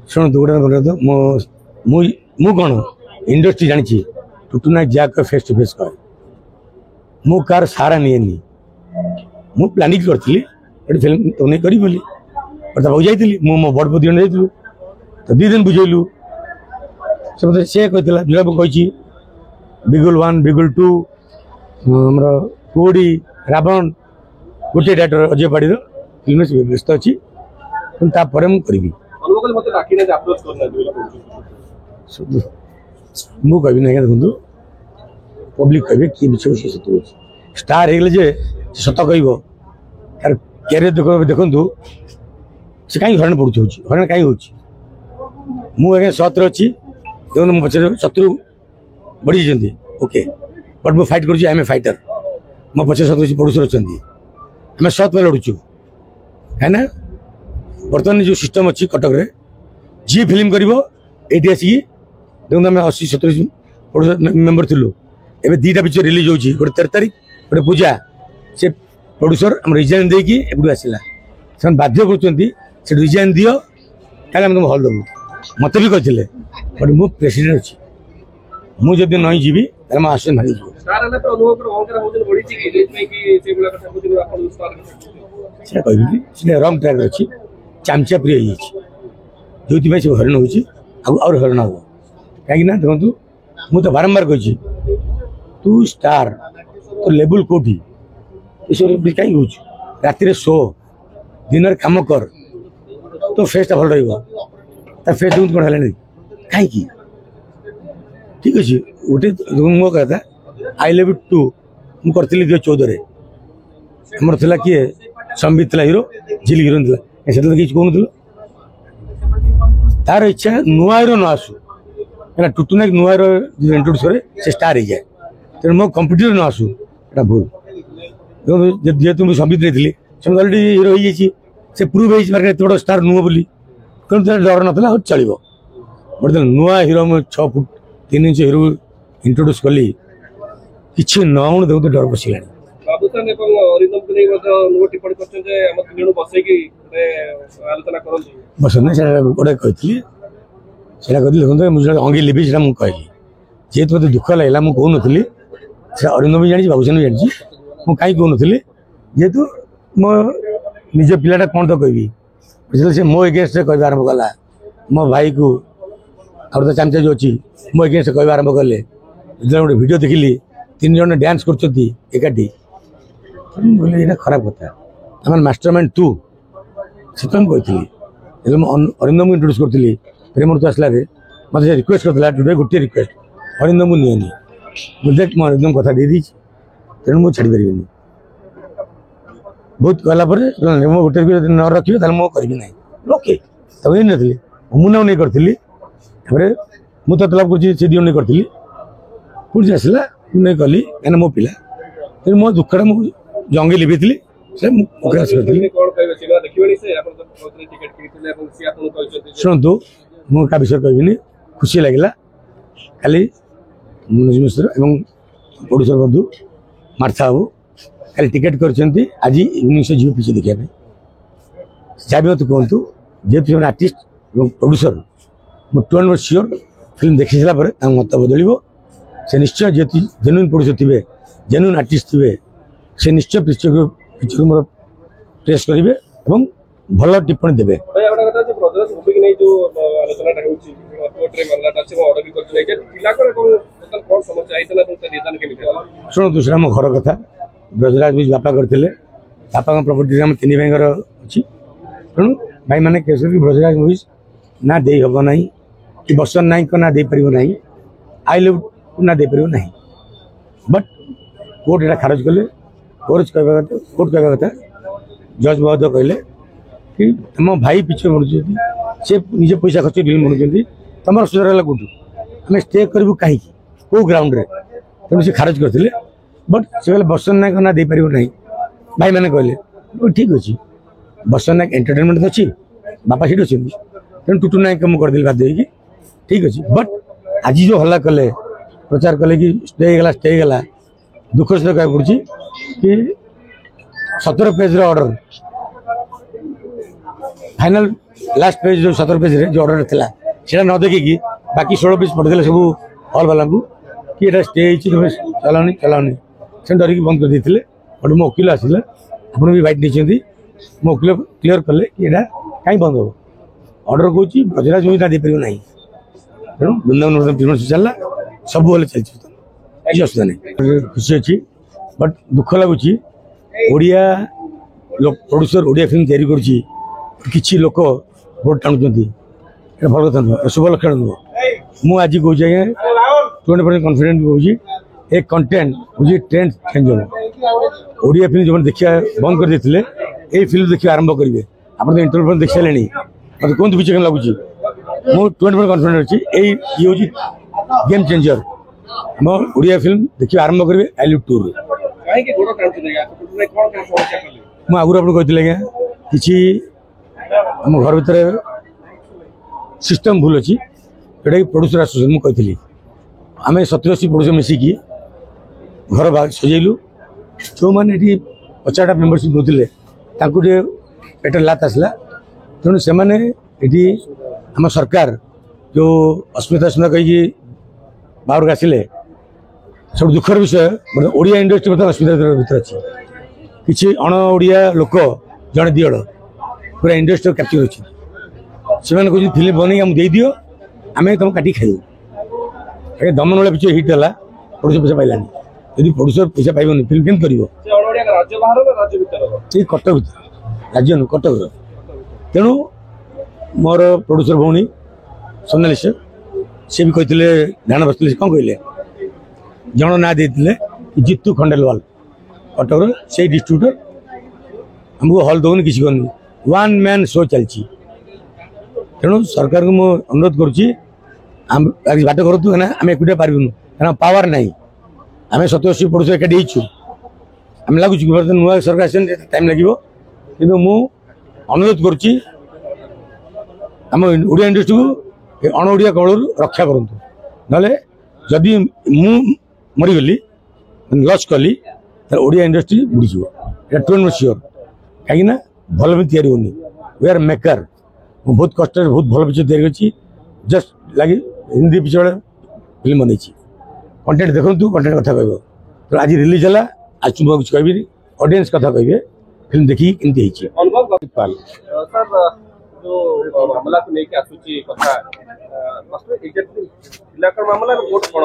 शुण गोटे बोल तो मु कौन इंडस्ट्री जानी टुटू नायक जहाँ फेस टू फेस कहे मु कार सारा निएनी मु प्लानिंग करी गोटे फिल्म तो नहीं करी बोली बाबू जाइली मो बड़ पति जाइलु तो 2 दिन बुझेलु से मतलब सी कहला जो कही बिगुल 1 बिगुल 2 आमर कोड़ी रावण गोटे डाक्टर अजय पाड़ी फिल्म व्यस्त अच्छी तापर मुझे कह ना देखो पब्लिक कहे किए मिछ सत्य स्टार हो सत कह तार कैरियर देखु से कहीं हरण पड़ू हरण कहीं मुझे सत्र अच्छी देखो मो पचार शत्रु बढ़ी जाती ओके बट मुझे फाइट करुँच आम ए फाइटर मो पचार शत्रु पड़ोसर अच्छा आम सत में लड़ुचु है बर्तमान जो सिस्टम अच्छी कटक रे जी फिल्म कर ये आसिक देखो आम 80-70 पड़ोस मेम्बर थिलु एवं 2टा पिक्चर रिलीज होगी गोटे 13 तारीख गोटे पूजा से प्रोड्यूसर आम रिजाइन देकी एपटू आसला से बाध्य कर रिजाइन दियो ताले तुम हल देवु मत भी कहते बट मु प्रेसिडेंट अच्छी मुझे नहीं जीवी ताले मो आसन भारी कह रंग ट्रैक अच्छी चामचा प्रिय जो से हरण हो हरण हम कहीं देखु मुझे तो बारंबार कही तू स्टार तो लेवल कौटी ये कहीं हो राति शो दिन कम कर तो फेसटा भल रेस कौन है कहीं ठीक अच्छे गोटे मो कहता आई लव यू 2 मुझे 2014 आमर था किए संबित हीरो झिल हिरोइन से किसी कहून तार इच्छा नुआ हिरो न आसू है टुटू नायक नुआ हिरो इंट्रोड्यूस करे से स्टार हो जाए तेणु मो कंप्यूटर न आसू एटा भूल जेहेतु मुझे संबित नहीं से अलरेडी हिरो हो से प्रूव हो बड़ स्टार नुह बोली तेणु डर ना चलो बट नुआ हिरो मुझे 6 फुट 3 इंच हिरो इंट्रोड्यूस कली कि नौ देखो डर पशिला बसना गोटे कही देखो मुझे अंगी लिपि से कहली जेहेतु मत दुख लगे मुझे कहूनी से अरिंदम भी जानी बाबूसान भी जानी मुझे कहीं कहूनी जेहेतु मो निज पिलाटा कौन तो कह से मो एगेन्स्ट कह आरंभ कला मो भाई को और चामचा जो अच्छी मो एगेन्स्ट कह आरंभ कले जो गोटे भिडियो देखिली 3 जन डांस करती बोले ये खराब कथा मास्टर माइंड तू से कही अरिंदम को इंट्रोड्यूस करी फिर मोर तो आसला मत रिक्वेस्ट करता टुडे गोटे रिक्वेस्ट अरिंदम को नियनि मुझे मुझे अरिंदम कथा दे दी तेणु मुझे छाड़ी पारि बहुत कहला गोटे न रखिए करी ना ओके तब नहीं मुझे नहीं करी मुझे तो तलाब कर नहीं करी पुलिस आसला नहीं कली कहीं मो पिला तेणु मो दुखटा मुझे जंगे लिभी थी शुणु मुझे विषय कहबी खुशी लगे खाली मनोज मिश्र एवं प्रोड्यूसर बंधु मार्था बाबू खाली टिकेट कर आज इवनिंग से जीव पीछे देखा जहाँ भी मत कहतु जेहतु आर्टिस्ट और प्रोड्यूसर मुझे 200% श्योर फिल्म देखी सारा मत बदल से निश्चय जेहतु जेन्युइन प्रोड्यूसर थे जेन्युइन आर्टिस्ट थे से निश्चय पिक्चर मोर प्रेस करेंगे और भल टिप्पणी देवे शुणु दूसरा मो घर कथा ब्रजराज भी बापा करते बापा प्रॉपर्टी आम 3 भाई अच्छी तेणु भाई मैंने केस ब्रजराज मूवीज ना दे हम ना कि बसन नायक ना दे पार ना आई लव ना दे पार ना बट कोर्ट ये खारज कले कोर्ट कहवा कथा जज महोदय कहले कि तुम भाई पिछे मरुचे से निजे पैसा खर्च फिल्म बनुच्च तुम सुधार कौटू आम स्टे करूँ कहीं कौ ग्राउंड रे तेणु से खारज करते बट से कहले बसन नायक ना दे पार ना भाई मैंने कहले ठीक अच्छे बसन नायक एंटरटेनमेंट अच्छी बापा सीट अच्छे तेणु टुटू नायक मुझे करदेली बाध्य ठीक अच्छे बट आज जो हल्ला कले प्रचार कले कि स्टे होगा दुख सहित कह पड़ी कि 17 page order final last page जो 17 पेज जो ऑर्डर था सीटा न देखिकी बाकी 16 पेज पठे सब हल वाला कि ये स्टे चलानी चलानी से डरिकी बंद कर देते बट मो वकिल आसिले आप भी वाइट नहीं मो वकिल क्लीयर कले कि यहाँ कहीं बंद हो ऑर्डर कौन ब्रजराज मूवी दे पार ना तेणु वृंदावन ट्रिब्यूनल चलला सब भले चलती किसी असुविधा नहीं खुशी अच्छी बट दुख लगुच ओडिया प्रोड्यूसर ओडिया फिल्म तैयारी कर लोक भोट टाणुंट भल कथा नुह शुभ लक्षण नुह मुझे आज कौच आज्ञा 20% कन्फिडेंट कौच ए कंटेंट हूँ ट्रेंड चेंजर ओडिया फिल्म जो देखा बंद कर देते ये फिल्म देखा आरंभ करेंगे आप इंटरव्यू देख सारे मतलब कहते पीछे कम लगुच मुझे 20% कन्फिडेंट अच्छी ये हूँ गेम चेंजर हम ओडिया फिल्म देखिए आरंभ करेंगे आईलिव टूर मुझे आगुरी आपको कहती आज्ञा कि आम घर भितर सिस्टम भूल अच्छी जोटा कि प्रोड्यूसर एसोसिएशन मुझे कही आम 70-80 प्रोड्यूसर मिसिकी घर सजेलु जो मैंने 50टा मेम्बरशिप नौते पेट लात आसला तेणु से आम सरकार जो अस्मिता सुना कही बाहर आसिले सब दुखर विषय मतलब ओडिया इंडस्ट्री मतलब अस्मिता भर अच्छी किसी अण ओडिया लोक जड़े दिड़ पूरा इंडस्ट्री कैप्चर अच्छी से कहते फिल्म बनई आम दे दियो आम तुम काटी खाइबू दमन वाला पिक्चर हिट है प्रोड्यूसर पैसा पाइलानी यदि प्रोड्यूसर पैसा पाइबनी फिल्म केम कर कटक भर राज्य नु कटक तेणु मोर प्रोड्यूसर भौणी सोनाली सी भी कहते ध्यान बसते कौन कहले जन ना देते जितू खंडेलवाल कटक से डिस्ट्रीब्यूटर हमको हल दौन किसी करनी वन मैन शो चलती तेणु सरकार को मुझे अनुरोध करुँच बाट करूँ आम एकुटिया पार्बुनु क्या पावर ना आम 70-80 प्रोड्यूसर एकाठी आम लगुच नुआ सरकार टाइम लगे कि अनुरोध करुँच आम ओडिया इंडस्ट्री को अण ओडिया कबल रक्षा करूँ ना जदि मु मरीगली लॉस कली ओडिया इंडस्ट्री बुड़ीज ये 20% श्योर कहीं भल भी तैयारी होनी वी आर मेकर बहुत कष्ट बहुत भल पिक्चर तैयारी जस्ट लगे हिंदी पिक्चर फिल्म बनई कंटेंट देखु कंटेंट कथा कह तो आज रिलीज है आज तुम कुछ कह ऑडियंस कथा कहे फिल्म देखिए केमती मामला को लेके आसुची कथा मामला रिपोर्ट कोन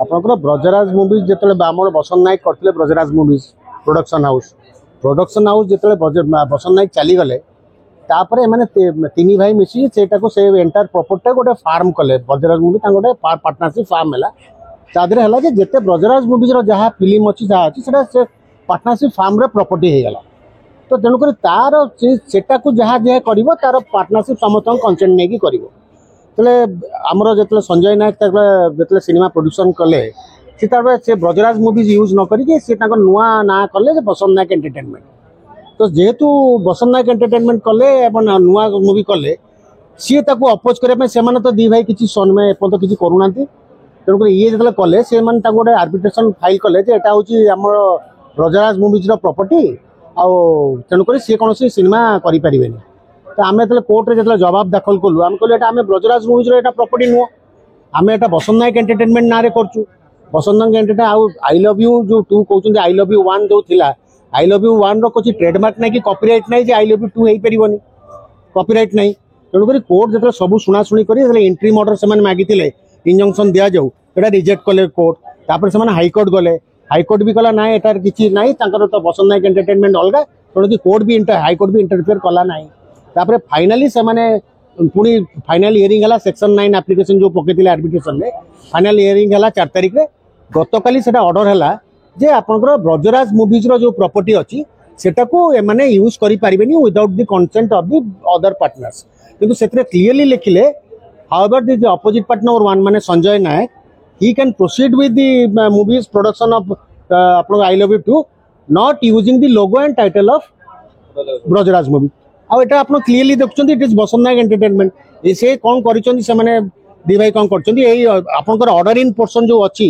आपनकर ब्रजराज मूवीज जेतले बामर बसंत नायक करथिले ब्रजराज मूवीज प्रोडक्शन हाउस जेतले बसंत नायक चली गले तापरे माने तीन भाई मिसी सेटा को से एंटायर प्रॉपर्टी गोटे फार्म कले ब्रजराज मूवी ता गोटे पार्टनरशिप फार्म हैला तादरे हैला जे जेते ब्रजराज मूवीज रो जहा फिल्म अछि जहा अछि सेटा से पार्टनरशिप फार्म रे प्रॉपर्टी हे गला तो तेणुक तार सेटा को जहाँ जहाँ कर तार पार्टनरशिप समस्त कंसेंट नहीं करे आमर जो संजय नायक जो सिनेमा प्रोड्यूसन कले से ब्रजराज मूवीज यूज न करें नुआ ना कले बसंत नायक एंटरटेनमेंट तो जेहेतु बसंत नायक एंटरटेनमेंट कले नुआ मूवी कले सी अपोज करने तो दी भाई किसी सन्मय एपर्त किसी करूना तेणुक ये जो कले से गोटे आर्बिट्रेशन फाइल कले यहाँ हूँ आम ब्रजराज मूवीज प्रॉपर्टी तेणुक सी कौन सिनेमा करें तो आम जो कोर्ट में जो जवाब दाखल कलु आम कहलु आम ब्रजराज मूवीज प्रॉपर्टी नुह आम एटा बसंत नायक एंटरटेनमेंट ना करूँ बसंत Nayak entertainment I love you जो 2 कहते आई लव यू 1 जो थिला आई लव यू 1 रोचे ट्रेडमार्क ना कि कॉपीराइट ना आई लव यू 2 हो पार कॉपीराइट ना तेणुक कोर्ट जो सब शुणाशुणी कर एंट्री मर्डर से मागिले इंजंक्शन दि जाऊ रिजेक्ट कले कोर्ट तापर से हाईकोर्ट गले हाईकोर्ट भी कला ना एटार किसी ना तो बसंत नायक एंटरटेनमेंट अलग तेणुक कोर्ट भी हाईकोर्ट भी इंटरफेयर कला ना तापर फाइनाली से पुणी फाइनाल हियरिंग है सेक्शन 9 एप्लिकेशन जो पकई आर्बिट्रेशन में फाइनाल हियरिंग है 4 तारिख में गतकाली से ऑर्डर है जे आपनकर ब्रजराज मूवीज जो प्रॉपर्टी अच्छी सेटा को एमाने यूज करि परिबेनी without the consent of the other partners किंतु सेतरे क्लियरली लिखिले हाउएवर द अपोजिट पार्टनर 1 माने Sanjay Nayak he can proceed with the movies production of I love you 2 not using the logo and title of Brajaraj movie आ एटा आपन clearly देखछन it is Basant Nayak entertainment से कोन करिसन से माने दी भाई कोन करछन एई आपनकर ऑर्डर इन पोर्शन जो अछि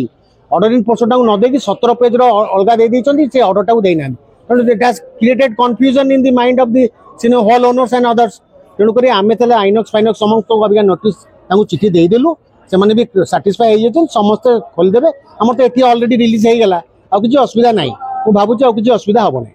ऑर्डर इन पोर्शन टाउ न दे कि 17 पेज रो अलगा दे दैछन से ऑर्डर टाउ देना it has created confusion in the mind of the cinema hall owners and others तेणुक आम आइनक्स फाइनक्स समस्त अबिका नोटिस चिठी देदेलु से भी साटिस्फाई हो समस्ते खोलीदेवे आम तो ये अलरेडी रिलीज हो गला आ किसी असुविधा ना भावुँ आ किसी असुविधा हम ना।